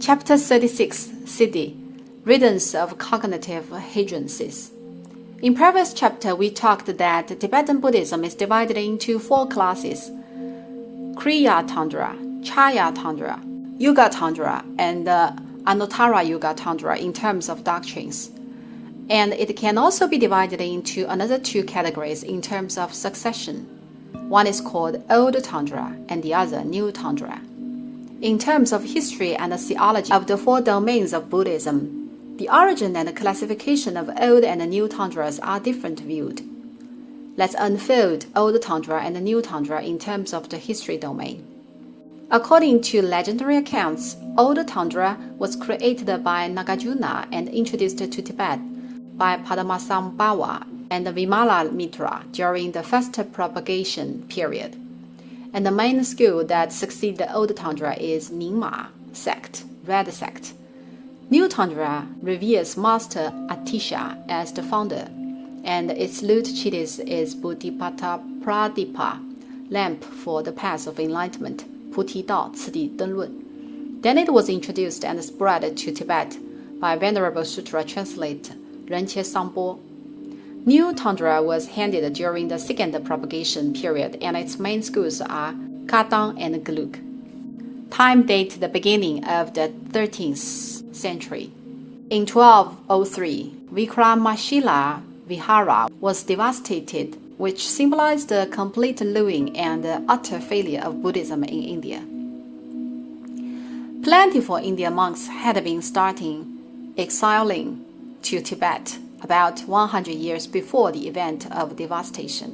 Chapter 36, Siddhi, Rhythms of Cognitive Hindrances. In previous chapter, we talked that Tibetan Buddhism is divided into 4 classes: Kriya Tantra, Chaya Tantra, Yuga Tantra, and Anuttara Yuga Tantra in terms of doctrines. And it can also be divided into another 2 categories in terms of succession. One is called Old Tantra and the other New Tantra. In terms of history and the theology of the 4 domains of Buddhism, the origin and classification of Old and New Tantras are differently viewed. Let's unfold Old Tantra and New Tantra in terms of the history domain. According to legendary accounts, Old Tantra was created by Nagarjuna and introduced to Tibet by Padmasambhava and Vimalamitra during the first propagation period. And the main school that succeeds the Old Tantra is Nyingma sect, Red sect. New Tantra reveres Master Atisha as the founder, and its root treatise is Buddhipata Pradipa, Lamp for the Path of Enlightenment, Puti Dao Cidi Denlun. Then it was introduced and spread to Tibet by Venerable Sutra translator Renche Sampo. New Tantra was handed during the second propagation period, and its main schools are Kadang and Gelug. Time date the beginning of the 13th century. In 1203, Vikramashila Vihara was devastated, which symbolized the complete ruin and the utter failure of Buddhism in India. Plentiful Indian monks had been starting exiling to Tibet about 100 years before the event of devastation,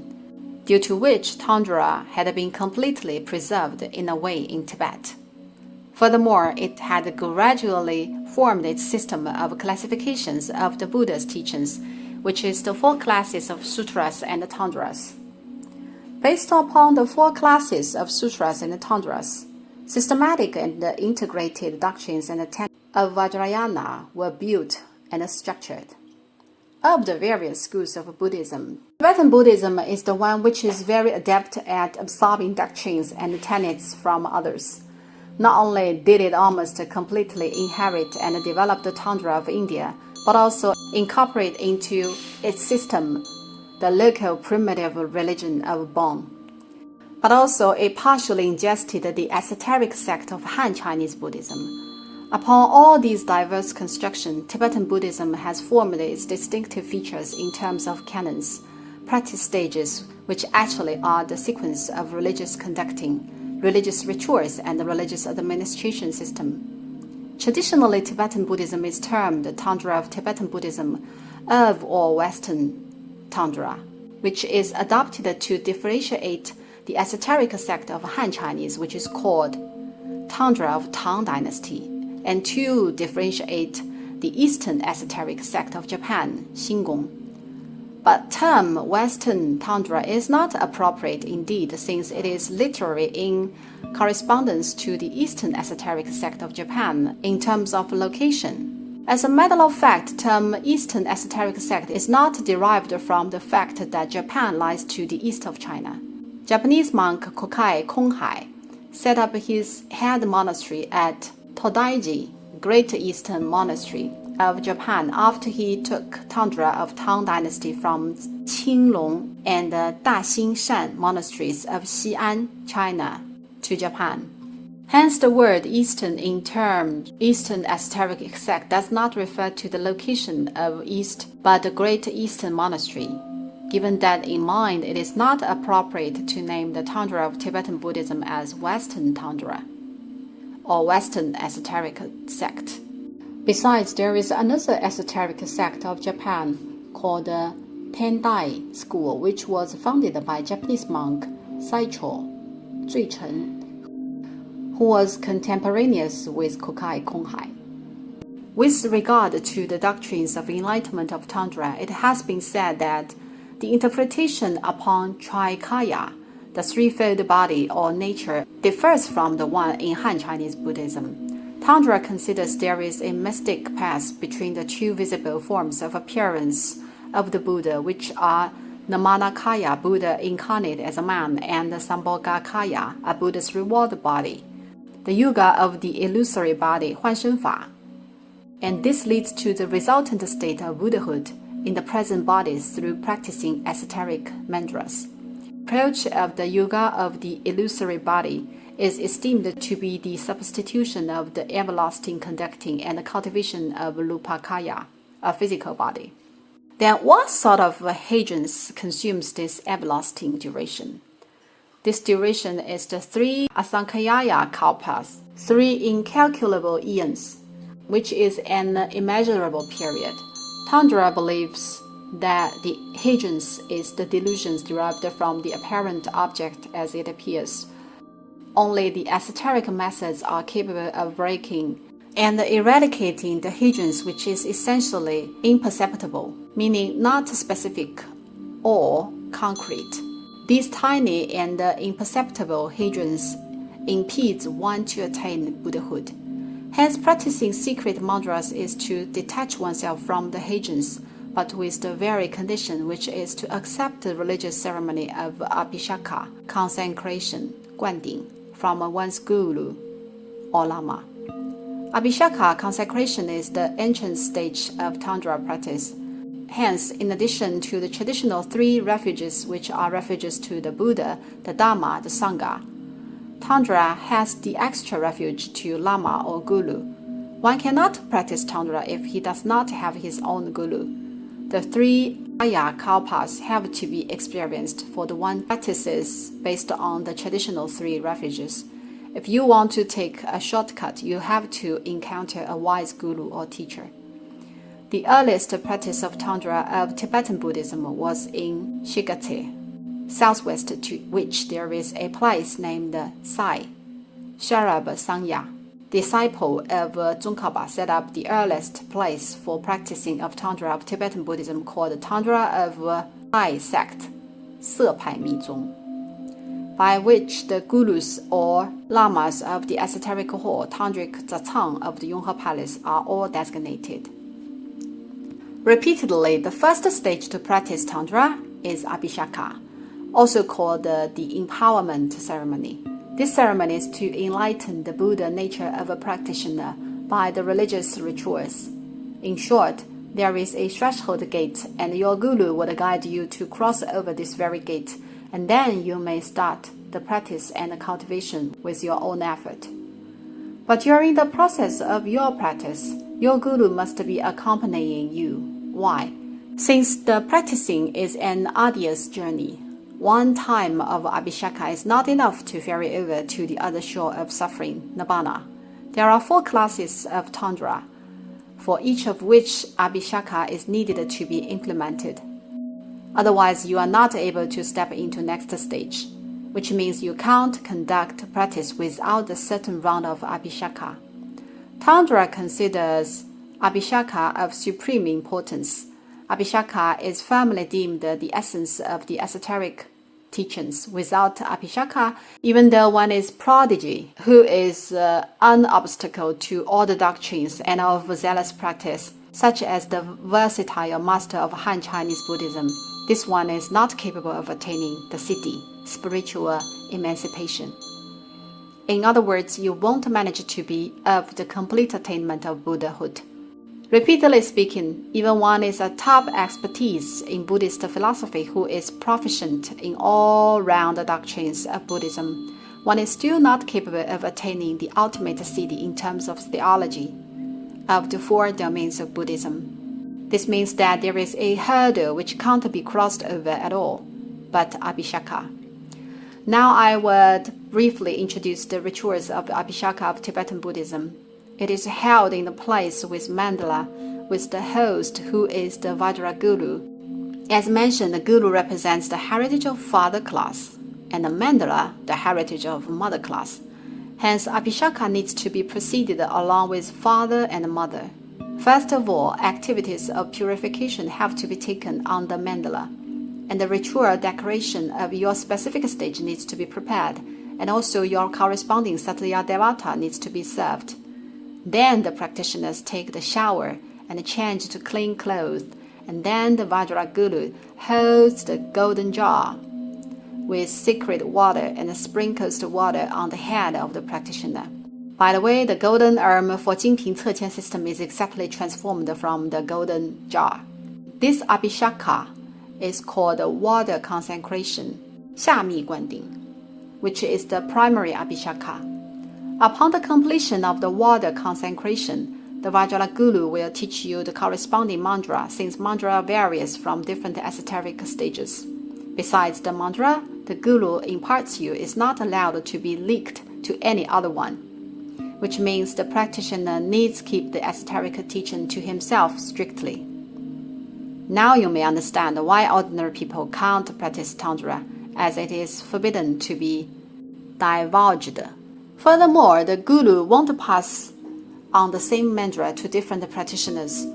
due to which Tantra had been completely preserved in a way in Tibet. Furthermore, it had gradually formed its system of classifications of the Buddha's teachings, which is the 4 classes of sutras and tantras. Based upon the 4 classes of sutras and tantras, systematic and integrated doctrines and tenets of Vajrayana were built and structured. Of the various schools of Buddhism, Tibetan Buddhism is the one which is very adept at absorbing doctrines and tenets from others. Not only did it almost completely inherit and develop the Tantra of India, but also incorporate into its system the local primitive religion of Bon. But also it partially ingested the esoteric sect of Han Chinese Buddhism. Upon all these diverse constructions, Tibetan Buddhism has formed its distinctive features in terms of canons, practice stages, which actually are the sequence of religious conducting, religious rituals, and the religious administration system. Traditionally, Tibetan Buddhism is termed the Tantra of Tibetan Buddhism of or Western Tantra, which is adopted to differentiate the esoteric sect of Han Chinese, which is called Tantra of Tang Dynasty, and to differentiate the Eastern esoteric sect of Japan, Shingon. But term Western Tantra is not appropriate indeed, since it is literally in correspondence to the Eastern esoteric sect of Japan in terms of location. As a matter of fact, term Eastern esoteric sect is not derived from the fact that Japan lies to the east of China. Japanese monk Kokai Konghai set up his head monastery at Todaiji, Great Eastern Monastery of Japan, after he took Tantra of Tang Dynasty from Qinglong and the Daxingshan monasteries of Xi'an, China, to Japan. Hence, the word Eastern in term Eastern esoteric sect does not refer to the location of East, but the Great Eastern Monastery. Given that in mind, it is not appropriate to name the Tantra of Tibetan Buddhism as Western Tantra or Western esoteric sect. Besides, there is another esoteric sect of Japan called the Tendai School, which was founded by Japanese monk Saicho Zuichen, who was contemporaneous with Kokai Konghai. With regard to the doctrines of enlightenment of Tantra, it has been said that the interpretation upon Trikaya, the threefold body or nature, differs from the one in Han Chinese Buddhism. Tantra considers there is a mystic path between the 2 visible forms of appearance of the Buddha, which are Namanakaya, Buddha incarnate as a man, and Sambhogakaya, a Buddha's reward body. the yoga of the illusory body, 换身法. And this leads to the resultant state of Buddhahood in the present bodies through practicing esoteric mantras. Approach of the yoga of the illusory body is esteemed to be the substitution of the everlasting conducting and the cultivation of Lupakaya, a physical body. Then what sort of agents consumes this everlasting duration? This duration is the 3 Asankhaya kalpas, 3 incalculable eons, which is an immeasurable period. Tantra believes that the agents is the delusions derived from the apparent object as it appears. Only the esoteric methods are capable of breaking and eradicating the agents which is essentially imperceptible, meaning not specific or concrete. These tiny and imperceptible agents impede one to attain Buddhahood. Hence, practicing secret mantras is to detach oneself from the agents, but with the very condition which is to accept the religious ceremony of Abhisheka, consecration, 灌顶, from one's guru or lama. Abhisheka consecration is the entrance stage of Tantra practice. Hence, in addition to the traditional 3 refuges which are refuges to the Buddha, the Dharma, the Sangha, Tantra has the extra refuge to Lama or Guru. One cannot practice Tantra if he does not have his own Guru. The 3 Aya kalpas have to be experienced for the one practices based on the traditional 3 refuges. If you want to take a shortcut, you have to encounter a wise Guru or teacher. The earliest practice of Tantra of Tibetan Buddhism was in Shigate, southwest to which there is a place named Sai. Sharab Sangya, disciple of Tsongkhapa, set up the earliest place for practicing of Tantra of Tibetan Buddhism called Tantra of Sai sect, Sepai Mizong, by which the gurus or lamas of the esoteric hall, Tantric Zatsang of the Yonghe Palace are all designated. Repeatedly, the first stage to practice Tantra is Abhisheka, also called the empowerment ceremony. This ceremony is to enlighten the Buddha nature of a practitioner by the religious rituals. In short, there is a threshold gate, and your guru will guide you to cross over this very gate, and then you may start the practice and the cultivation with your own effort. But during the process of your practice, your guru must be accompanying you. Why? Since the practicing is an arduous journey, one time of Abhisheka is not enough to ferry over to the other shore of suffering, Nibbana. There are 4 classes of Tantra, for each of which Abhisheka is needed to be implemented. Otherwise, you are not able to step into next stage, which means you can't conduct practice without a certain round of Abhisheka. Tantra considers Abhisheka of supreme importance. Abhisheka is firmly deemed the essence of the esoteric teachings. Without Abhisheka, even though one is prodigy, who is an obstacle to all the doctrines and of zealous practice, such as the versatile master of Han Chinese Buddhism, this one is not capable of attaining the siddhi, spiritual emancipation. In other words, you won't manage to be of the complete attainment of Buddhahood. Repeatedly speaking, even one is a top expertise in Buddhist philosophy who is proficient in all round doctrines of Buddhism, one is still not capable of attaining the ultimate siddhi in terms of theology of the 4 domains of Buddhism. This means that there is a hurdle which can't be crossed over at all, but Abhisheka. Now I would briefly introduce the rituals of the Abhisheka of Tibetan Buddhism. It is held in a place with mandala, with the host who is the Vajraguru. As mentioned, the Guru represents the heritage of father class, and the mandala, the heritage of mother class. Hence, Abhisheka needs to be preceded along with father and mother. First of all, activities of purification have to be taken on the mandala, and the ritual decoration of your specific stage needs to be prepared, and also your corresponding Satya Devata needs to be served. Then the practitioners take the shower and change to clean clothes, and then the Vajraguru holds the golden jar with sacred water and sprinkles the water on the head of the practitioner. By the way, the golden arm for Jingping Ceqian system is exactly transformed from the golden jar. This abhishaka is called water consecration, 下密灌顶, which is the primary abhishaka. Upon the completion of the water consecration, the Vajraguru will teach you the corresponding mantra, since mantra varies from different esoteric stages. Besides the mantra, the Guru imparts you is not allowed to be leaked to any other one, which means the practitioner needs to keep the esoteric teaching to himself strictly. Now you may understand why ordinary people can't practice Tantra, as it is forbidden to be divulged. Furthermore, the Guru won't pass on the same mantra to different practitioners,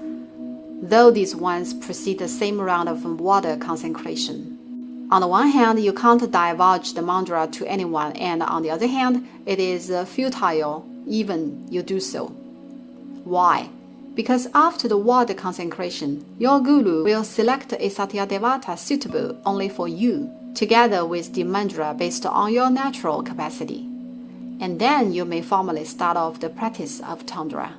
though these ones proceed the same round of water consecration. On the one hand, you can't divulge the mantra to anyone, and on the other hand, it is futile even you do so. Why? Because after the water consecration, your Guru will select a Satya Devata suitable only for you, together with the mantra based on your natural capacity. And then you may formally start off the practice of Tantra.